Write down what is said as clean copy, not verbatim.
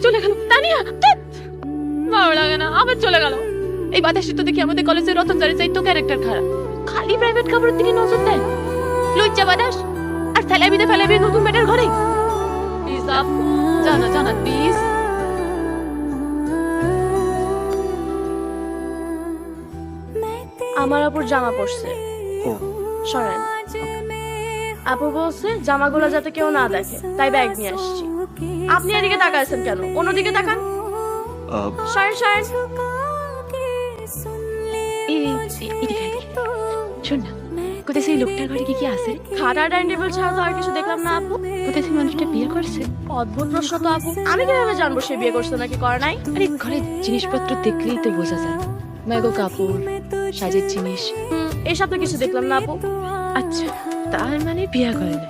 চলে গেল। তানিয়া ভালো লাগে না, আবার চলে গেল। এই বাতাসে তো দেখি আমাদের কলেজের রতনজারের চাইতো ক্যারেক্টার খারাপ, খালি প্রাইভেট খবরের দিকে নজর দেয়। লজ্জা বাতাস আর ফেলাবি নতুন বেটার ঘরে। প্লিজ আপু, জানা জানা প্লিজ। আমার আপুর জামা পড়ছে, ও সরেন। আপু বলছে জামাগুলো যাতে কেউ না দেখে, তাই ব্যাগ নিয়ে আসছি। আপনি এদিকে তাকাচ্ছেন কেন? অন্যদিকে তাকান। সরেন সরেন। শোন না, কোথায় সেই লোকটার ঘরে কি কি আছে? খাটা ডাইনিং টেবিল ছাড়া তো আর কিছু দেখলাম না আপু। কোথায় সেই মানুষটা বিয়ে করছে? অদ্ভুত প্রশ্ন তো আপু, আমি কিভাবে জানবো সে বিয়ে করছে নাকি করে নাই? আরে ঘরে জিনিসপত্র দেখলেই তো বোঝা যায়। ম্যাগো কাপড়, সাজের জিনিস। এসব তো কিছু দেখলাম না আপু। আচ্ছা, তার মানে বিয়ে করে না।